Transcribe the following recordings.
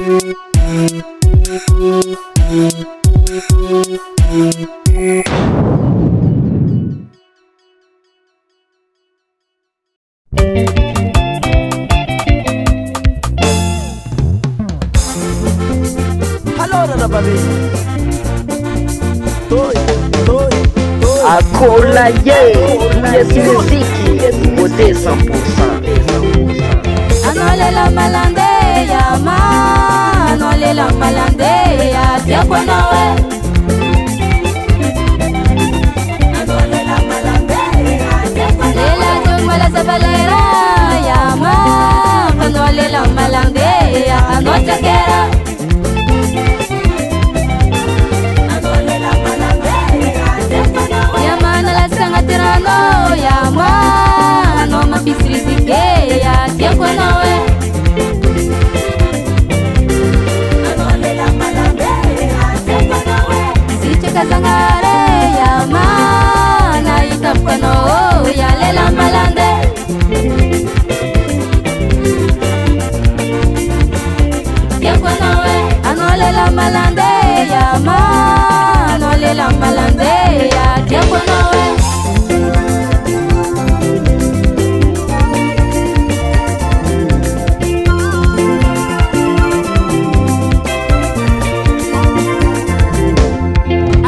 Allora baby, Akola ye, yes muziki, beauté 100%. Anolela malande ya ma, anolela malande ya tiako nawe. Anolela malande ya tiako nawe. Lela tumala sabalera ya ma, anolela malande ya anochekera. Anolela malande ya tiako nawe. Ya mana la sangatirano ya ma, ano mabisrisike ya tiako nawe. Kazangare ya mana itapkano ya lela malande. Ya kwanawe anolela malande ya mana anolela malande ya kwanawe.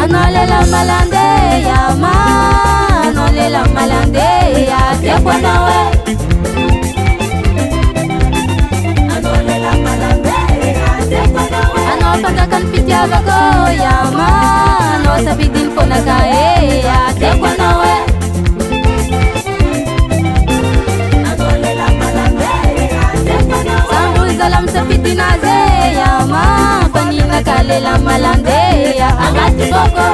Anolela malande ya ma, anolela malande ya tiako nawe. Anolela malande ya tiako nawe. Ano pagkakan pitya bako ya ma, ano sabitin ko na kae ya tiako nawe. Anolela malande ya tiako nawe. Sambu zalam sabitin aze ya ma, panina kalela malande ya angati boko.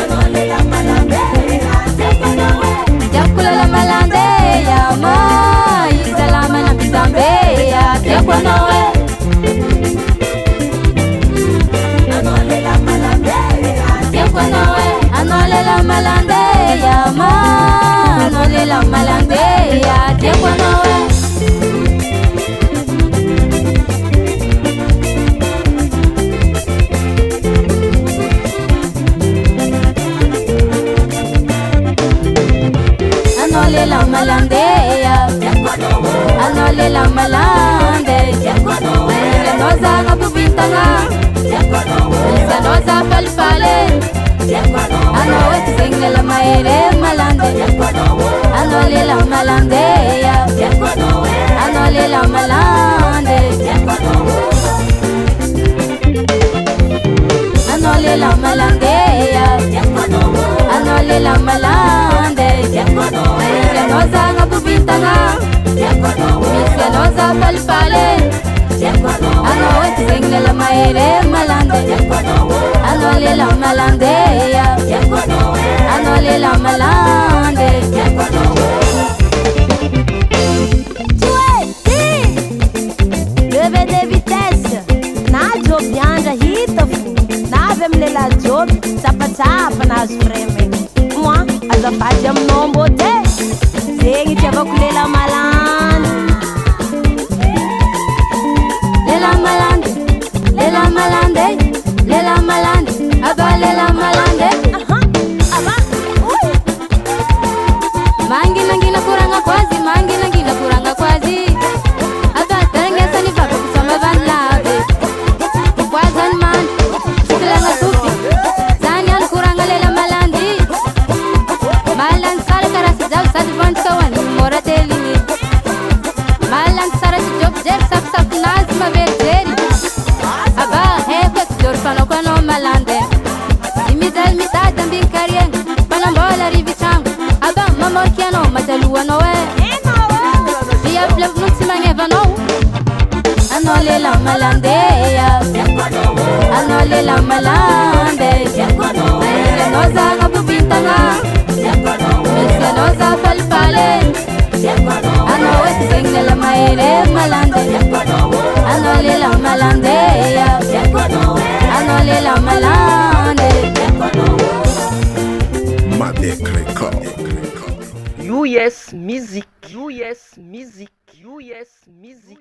Anolela malande ya tiako nawe. Jakula la malande ya ma, isalama na bisambe ya tiako nawe. Anolela malande ya tiako nawe. Anolela malande ya ma, anolela malande ya tiako nawe. Anolela malande ya anolela malande noza ngabubintanga noza palpale ano wetizengela maere malande anolela malande ya anolela malande anolela malande ya anolela malande noza ngabubintanga noza palpale ano wetizengela maere malande anolela malande ya anolela malande. Leve de vitesse na job yanja hita fu na vemlela job chapa na freme moi azafady aminombo te zegny tiavako lela malande. Lela malande, lela malande, lela malande, aba lela malande. Mangi nangina kuranga kwazi, mangi nangina kuranga kwazi. Aba terengesa ni baba kusama vanlabe. Kwazan man, sitilanga supi. Zani al kuranga lela malandi. Malan sara karasi jaw sadi vanti kawan mora telini. Malan sara si job jer sap sap nazma verjeri. Aba heko jor pano kono malande. Imidal mitata mbin karien, panambola rivichang. Aba mamor kiano matalua noe. Dia blab nutsi mangeva no. Anolela malande ya, anolela malande. Noza ngabubintanga, noza palpale. Ano wetizengela maere malande. Anolela malande ya, anolela malande. Madec Record. US Music, US Music. Joyous Music.